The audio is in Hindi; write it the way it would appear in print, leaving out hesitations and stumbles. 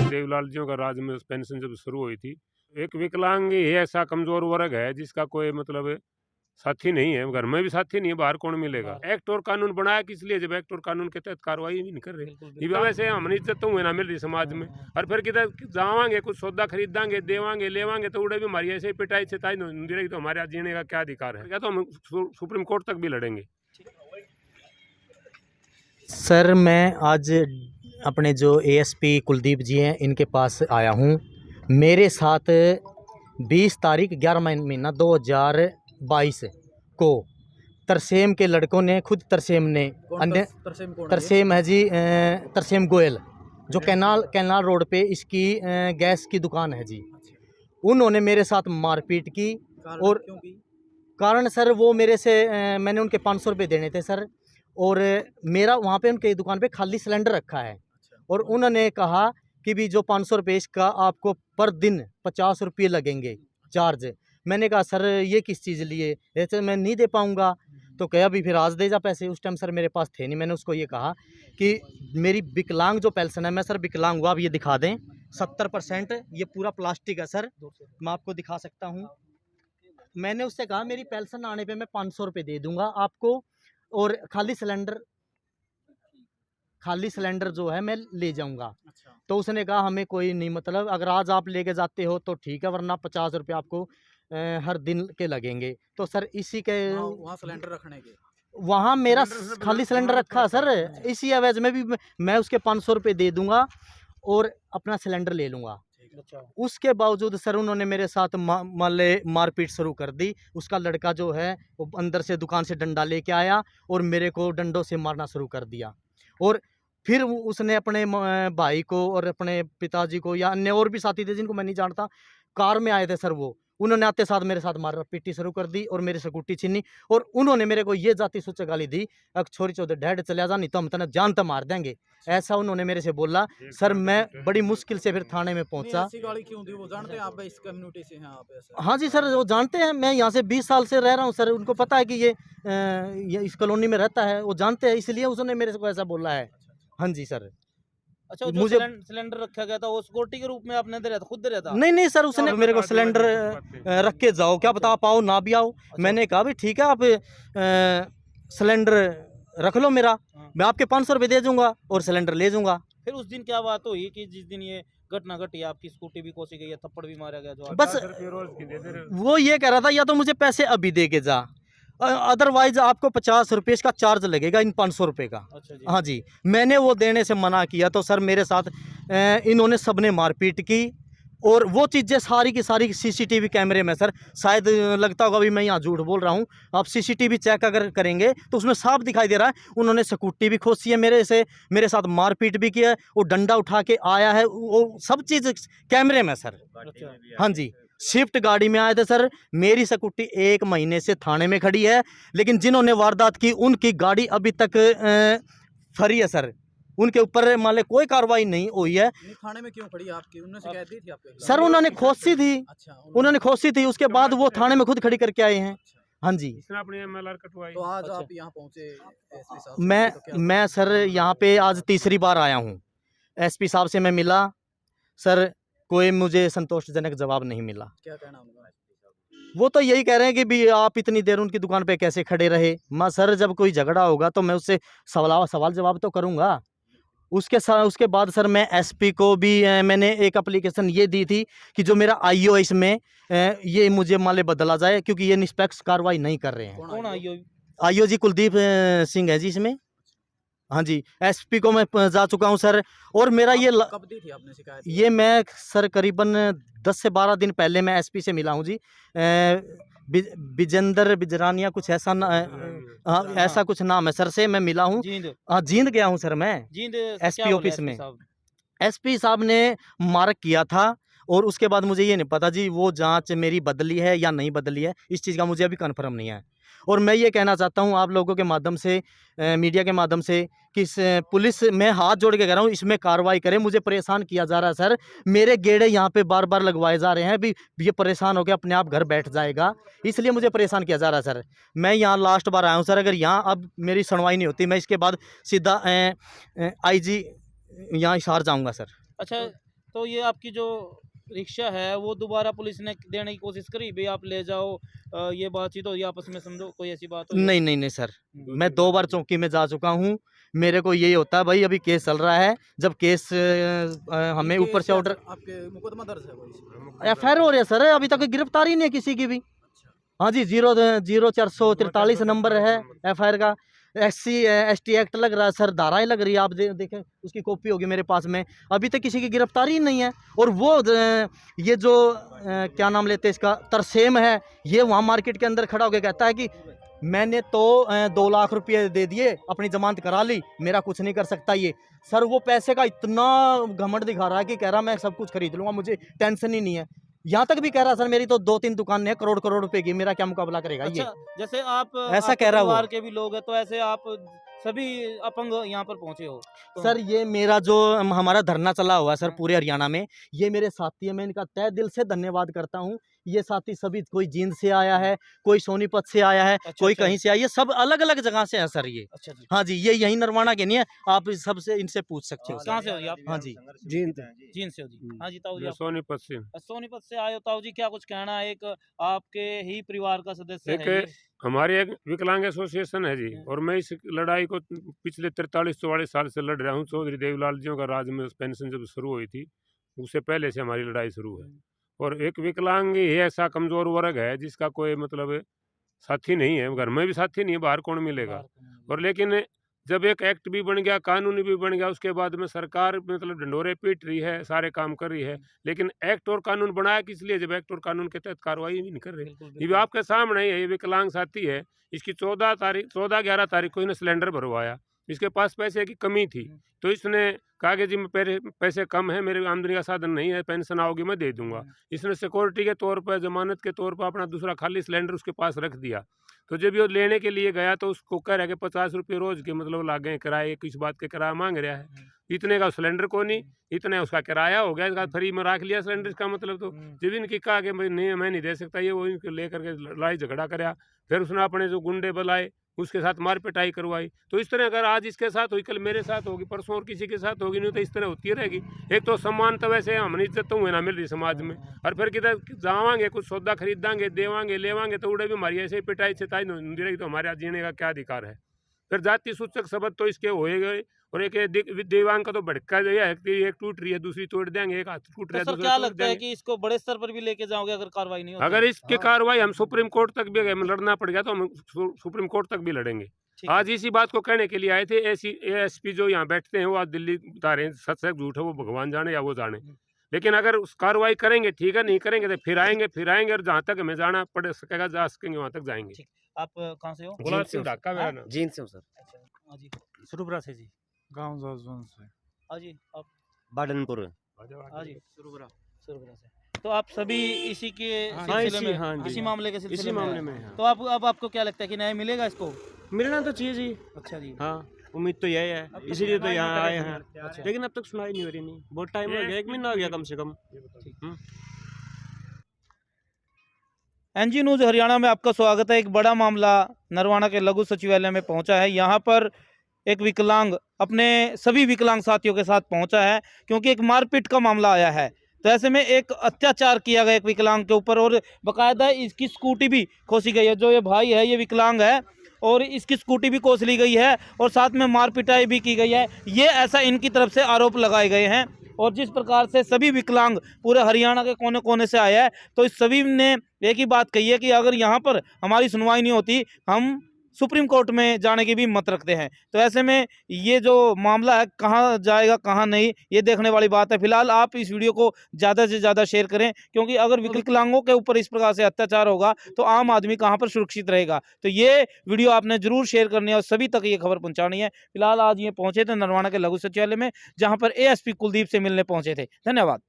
देवीलाल जियों का राज में पेंशन जब शुरू हुई थी, एक विकलांग ही ऐसा कमजोर वर्ग है जिसका कोई मतलब साथी नहीं है, घर में भी साथी नहीं है, बाहर कौन मिलेगा। एक्ट और कानून बनाया किस लिए, जब एक्ट और कानून के तहत कार्रवाई भी नहीं कर रहे। ये वैसे हमने इज्जत तो हुए ना मिल रही समाज में, और फिर किधर जावांगे, कुछ सौदा खरीदांगे, देवांगे लेवांगे तो उड़े भी हमारी ऐसे ही पिटाई से ताई नहीं रही, तो हमारे आज जीने का क्या अधिकार है। क्या तो हम सुप्रीम कोर्ट तक भी लड़ेंगे। सर मैं आज अपने जो एएसपी कुलदीप जी हैं इनके पास आया हूँ। मेरे साथ 20 तारीख 11 महीना 2022 को तरसेम के लड़कों ने, खुद तरसेम ने, तरसेम है जी, तरसेम गोयल, जो कैनाल रोड पे इसकी गैस की दुकान है जी। उन्होंने मेरे साथ मारपीट की। और कारण सर वो मेरे से मैंने उनके 500 रुपये देने थे सर, और मेरा वहाँ पे उनके दुकान पे खाली सिलेंडर रखा है, और उन्होंने कहा कि भी जो 500 रुपये इसका आपको पर दिन 50 रुपये लगेंगे चार्ज। मैंने कहा सर ये किस चीज़ लिए, ऐसे मैं नहीं दे पाऊँगा। तो कहा भी फिर आज दे जा पैसे। उस टाइम सर मेरे पास थे नहीं। मैंने उसको ये कहा कि मेरी विकलांग जो पेंशन है, मैं सर विकलांग हुआ, आप ये दिखा दें 70%, ये पूरा प्लास्टिक है सर, मैं आपको दिखा सकता हूँ। मैंने उससे कहा मेरी पेंशन आने पे मैं 500 रुपये दे दूंगा आपको, और खाली सिलेंडर जो है मैं ले जाऊंगा। अच्छा। तो उसने कहा हमें कोई नहीं, मतलब अगर आज आप लेके जाते हो तो ठीक है, वरना 50 रुपये आपको हर दिन के लगेंगे। तो सर इसी के वहाँ सिलेंडर रखने के, वहाँ मेरा खाली सिलेंडर रखा सर, इसी एवज में भी मैं उसके 500 रुपये दे दूंगा और अपना सिलेंडर ले लूँगा। अच्छा। उसके बावजूद सर उन्होंने मेरे साथ मारपीट शुरू कर दी। उसका लड़का जो है वो अंदर से दुकान से डंडा लेके आया और मेरे को डंडों से मारना शुरू कर दिया। और फिर उसने अपने भाई को और अपने पिताजी को, या अन्य और भी साथी थे जिनको मैं नहीं जानता, कार में आए थे सर, वो उन्होंने आते साथ मेरे साथ मार पीटी शुरू कर दी और मेरे से गुट्टी छीनी। और उन्होंने मेरे को ये जाति सूचक गाली दी, अगर छोरी चौधरी ढेड चले जा, नहीं तो हम तने जान तो मार देंगे, ऐसा उन्होंने मेरे से बोला। सर मैं बड़ी मुश्किल से फिर थाने में पहुंचा। ऐसी गाली क्यों दी? वो जानते हैं आप इस कम्युनिटी से हैं आप? ऐसा? हाँ जी सर, वो जानते हैं, मैं यहाँ से 20 साल से रह रहा हूँ सर, उनको पता है कि ये इस कॉलोनी में रहता है, वो जानते हैं, इसलिए उसने मेरे को ऐसा बोला है। हाँ जी सर। अच्छा, मुझे सिलेंडर रखा गया था वो सिक्योरिटी के रूप में आपने दे रहा था, खुद दे रहा था? नहीं सर, उसने मेरे को सिलेंडर रख के जाओ, क्या पता आप आओ ना भी आओ। अच्छा। मैंने कहा भी ठीक है, आप सिलेंडर रख लो मेरा, मैं आपके 500 रुपये दे दूंगा और सिलेंडर ले जाऊंगा। फिर उस दिन क्या बात हुई कि जिस दिन ये घटना घटी, आपकी स्कूटी भी कोसी गई है, थप्पड़ भी मारा गया, जो बस वो ये कह रहा था या तो मुझे पैसे अभी दे के जा, अदरवाइज आपको 50 रुपये इसका चार्ज लगेगा इन 500 रुपये का। अच्छा जी। हाँ जी, मैंने वो देने से मना किया तो सर मेरे साथ इन्होंने सबने मारपीट की। और वो चीज़ें सारी की सारी सीसीटीवी कैमरे में सर, शायद लगता होगा भी मैं यहाँ झूठ बोल रहा हूँ, आप सीसीटीवी चेक अगर करेंगे तो उसमें साफ दिखाई दे रहा है। उन्होंने स्कूटी भी खोसी है मेरे साथ मारपीट भी किया है, वो डंडा उठा के आया है, वो सब चीज़ कैमरे में सर। अच्छा। हाँ जी, स्विफ्ट गाड़ी में आए थे सर। मेरी स्कूटी 1 महीने से थाने में खड़ी है, लेकिन जिन्होंने वारदात की उनकी गाड़ी अभी तक फरी है सर, उनके ऊपर मान ले कोई कार्रवाई नहीं हुई है। थाने में क्यों खड़ी आपकी? उन्होंने शिकायत दी थी आपके? सर उन्होंने खोसी थी। अच्छा, उन्होंने खोसी थी, उसके बाद वो थाने में खुद खड़ी करके आए हैं। हाँ जी। तो आज आप यहाँ पहुँचे एसपी साहब? मैं सर यहाँ पे आज तीसरी बार आया हूँ। एसपी साहब से मैं मिला सर, कोई मुझे संतोषजनक जवाब नहीं मिला। क्या कहना उनका? वो तो यही कह रहे हैं कि भी आप इतनी देर उनकी दुकान पे कैसे खड़े रहे। मैं सर जब कोई झगड़ा होगा तो मैं उससे सवाल जवाब तो करूँगा। उसके बाद सर मैं एसपी को भी मैंने एक एप्लीकेशन ये दी थी कि जो मेरा आईओ है इसमें ये मुझे मान ले बदला जाए, क्योंकि ये निष्पक्ष कार्रवाई नहीं कर रहे हैं। कौन आईओ? आईओ जी कुलदीप सिंह है जी इसमें। हाँ जी, एसपी को मैं जा चुका हूँ सर। और मेरा ये कब दी थी आपने शिकायत? ये मैं सर करीबन 10 से 12 दिन पहले मैं एसपी से मिला हूँ जी। बिजेंद्र बिजरानिया कुछ ऐसा ऐसा कुछ नाम है सर, से मैं मिला हूँ। हाँ, जींद गया हूँ सर मैं, एसपी ऑफिस में। एसपी साहब ने मार्क किया था, और उसके बाद मुझे ये नहीं पता जी वो जांच मेरी बदली है या नहीं बदली है, इस चीज़ का मुझे अभी कन्फर्म नहीं है। और मैं ये कहना चाहता हूँ आप लोगों के माध्यम से, मीडिया के माध्यम से, कि पुलिस में हाथ जोड़ के कह रहा हूँ इसमें कार्रवाई करें। मुझे परेशान किया जा रहा है सर, मेरे गेड़े यहाँ पे बार बार लगवाए जा रहे हैं, भी ये परेशान होकर अपने आप घर बैठ जाएगा, इसलिए मुझे परेशान किया जा रहा है सर। मैं यहाँ लास्ट बार आया हूँ सर, अगर यहाँ अब मेरी सुनवाई नहीं होती मैं इसके बाद सीधा IG यहाँ हिसार जाऊँगा सर। अच्छा, तो ये आपकी जो रिक्शा है वो दोबारा पुलिस ने देने की कोशिश करी, भाई आप ले जाओ, ये बातचीत हो, ये आपस में समझो, कोई ऐसी बात हो? नहीं नहीं नहीं सर, मैं 2 बार चौकी में जा चुका हूँ। मेरे को यही होता है भाई, अभी केस चल रहा है, जब केस हमें ऊपर से ऑर्डर, आपके मुकदमा दर्ज है कोई? एफआईआर हो रही है सर, अभी तक गिरफ्तारी नहीं है किसी की भी। हाँ जी, 0443 नंबर है एफआईआर का। SC/ST एक्ट लग रहा है सर, धाराएं लग रही है, आप देखें, उसकी कॉपी होगी मेरे पास में। अभी तक किसी की गिरफ्तारी ही नहीं है। और वो ये जो क्या नाम लेते हैं इसका, तरसेम है, ये वहाँ मार्केट के अंदर खड़ा होकर कहता है कि मैंने तो 2 लाख रुपये दे दिए, अपनी जमानत करा ली, मेरा कुछ नहीं कर सकता ये। सर वो पैसे का इतना घमंड दिखा रहा है कि कह रहा मैं सब कुछ खरीद लूँगा, मुझे टेंशन ही नहीं है। यहाँ तक भी कह रहा सर मेरी तो 2-3 दुकानें हैं, करोड़ करोड़ रुपए की, मेरा क्या मुकाबला करेगा ये। अच्छा, जैसे आप ऐसा आपके कह रहा वो। परिवार के भी लोग हैं, तो ऐसे आप सभी अपंग यहाँ पर पहुंचे हो तो? सर ये मेरा जो हमारा धरना चला हुआ है सर पूरे हरियाणा में, ये मेरे साथी है, मैं इनका तहे दिल से धन्यवाद करता हूँ। ये साथी सभी, कोई जींद से आया है, कोई सोनीपत से आया है, अच्छा, कोई अच्छा। कहीं से आया, ये सब अलग अलग जगह से है सर ये। अच्छा जी, हाँ जी, ये यही नरवाना के नहीं है, आप सबसे इनसे पूछ सकते हो। कहाँ से हो जी आप? हाँ जी, जींद से हो जी? हाँ जी ताऊ जी, मैं आप सोनीपत से। सोनीपत से आए हो ताऊ जी, क्या कुछ कहना है? एक आपके ही परिवार का सदस्य है एक ये। हमारी एक विकलांग एसोसिएशन है जी, हम्म। और मैं इस लड़ाई को पिछले 43-44 साल से लड़ रहा हूँ। चौधरी देवीलाल जी का राज में पेंशन जब शुरू हुई थी, उससे पहले से हमारी लड़ाई शुरू है। और एक विकलांग ही ऐसा कमजोर वर्ग है जिसका कोई मतलब साथी नहीं है, घर में भी साथी नहीं है, बाहर कौन मिलेगा। और लेकिन जब एक एक्ट भी बन गया, कानून भी बन गया, उसके बाद में सरकार मतलब ढंडोरे पीट रही है, सारे काम कर रही है, लेकिन एक्ट और कानून बनाया किस लिए, जब एक्ट और कानून के तहत कार्रवाई भी नहीं कर रही। बिल्कुल, ये भी बिल्कुल। आपके सामने ही है, ये विकलांग साथी है, इसकी 14-11 तारीख को इसने सिलेंडर भरवाया, इसके पास पैसे की कमी थी, तो इसने कहा कि जी मैं पैसे कम है, मेरे आमदनी का साधन नहीं है, पेंशन आओगी मैं दे दूंगा। इसने सिक्योरिटी के तौर पर, जमानत के तौर पर अपना दूसरा खाली सिलेंडर उसके पास रख दिया। तो जब ये लेने के लिए गया तो उसको कह रहा है कि 50 रुपये रोज के मतलब लागे किराए, किस बात के किराया मांग रहा है। इतने का सिलेंडर को नहीं, इतने उसका किराया हो गया, इसका फ्री में रख लिया सिलेंडर का मतलब। तो जब इनकी कहा कि मैं नहीं दे सकता, ये वो इनको लेकर के लड़ाई झगड़ा कराया। फिर उसने अपने जो गुंडे बुलाए, उसके साथ मार पिटाई करवाई। तो इस तरह अगर आज इसके साथ हुई, कल मेरे साथ होगी, परसों और किसी के साथ होगी, नहीं तो इस तरह होती रहेगी। एक तो सम्मान तो वैसे हम इज्जत तो हुए ना मिल रही समाज में, और फिर किधर जावांगे, कुछ सौदा खरीदांगे, देवांगे लेवांगे, तो उड़े भी हमारी ऐसे ही पिटाई चिताई नहीं रहेगी, तो हमारे आज जीने का क्या अधिकार है। फिर जाति सूचक शब्द तो इसके होए गए, और एक देवांग का तो भड़का जो है, एक टूट रही है दूसरी तोड़ देंगे, एक हाथ टूट तो रहा है सर दूसरा क्या तोड़ लगता है देंगे। कि इसको बड़े स्तर पर भी लेके जाओगे अगर कार्रवाई नहीं होती? अगर इसकी कार्रवाई हम सुप्रीम कोर्ट तक भी अगर लड़ना पड़ गया तो हम सुप्रीम कोर्ट तक भी लड़ेंगे। ठीक है। आज इसी बात को कहने के लिए आए थे। ASP जो यहाँ बैठते हैं वो आज दिल्ली बता रहे हैं, सच है झूठ है वो भगवान जाने या वो जाने, लेकिन अगर उस कार्रवाई करेंगे ठीक है, नहीं करेंगे तो फिर आएंगे और जहाँ तक हमें जाना पड़ सकेगा जा सकेंगे वहाँ तक जाएंगे। ठीक। आप कहाँ से हो? गुलाब सिंह ढाका मेरा नाम। जींद से हूँ सर। अच्छा, हाँ जी, सुरुबरा से जी। गाँव जाजवन से। हाँ जी, आप बाडनपुर। हाँ जी, सुरगुरा से। तो आप सभी इसी के हाँ, सिलसिले इसी- में, हाँ जी, इसी हाँ। मामले के सिलसिले इसी मामले आए। में, हाँ। तो अब आपको क्या लगता है कि न्याय मिलेगा इसको? मिलना तो चाहिए जी, अच्छा जी, हाँ उम्मीद तो यही है, इसीलिए तो यहाँ आए हैं। अच्छा। लेकिन अब तक सुनाई नहीं हो रही, नहीं बहुत टाइम हो गया, 1 महीना हो गया कम से कम। एनजी न्यूज हरियाणा में आपका स्वागत है। एक बड़ा मामला नरवाना के लघु सचिवालय में पहुंचा है। यहाँ पर एक विकलांग अपने सभी विकलांग साथियों के साथ पहुंचा है, क्योंकि एक मारपीट का मामला आया है। तो ऐसे में एक अत्याचार किया गया एक विकलांग के ऊपर, और बाकायदा इसकी स्कूटी भी खोसी गई है। जो ये भाई है ये विकलांग है, और इसकी स्कूटी भी कोस ली गई है, और साथ में मार पिटाई भी की गई है। ये ऐसा इनकी तरफ से आरोप लगाए गए हैं। और जिस प्रकार से सभी विकलांग पूरे हरियाणा के कोने कोने से आया है, तो इस सभी ने एक ही बात कही है कि अगर यहाँ पर हमारी सुनवाई नहीं होती, हम सुप्रीम कोर्ट में जाने की भी मत रखते हैं। तो ऐसे में ये जो मामला है कहाँ जाएगा कहाँ नहीं, ये देखने वाली बात है। फिलहाल आप इस वीडियो को ज़्यादा से ज़्यादा शेयर करें, क्योंकि अगर विकलांगों के ऊपर इस प्रकार से अत्याचार होगा तो आम आदमी कहाँ पर सुरक्षित रहेगा। तो ये वीडियो आपने जरूर शेयर करनी है और सभी तक ये खबर पहुँचानी है। फिलहाल आज ये पहुँचे थे नरवाना के लघु सचिवालय में, जहाँ पर ASP कुलदीप से मिलने पहुँचे थे। धन्यवाद।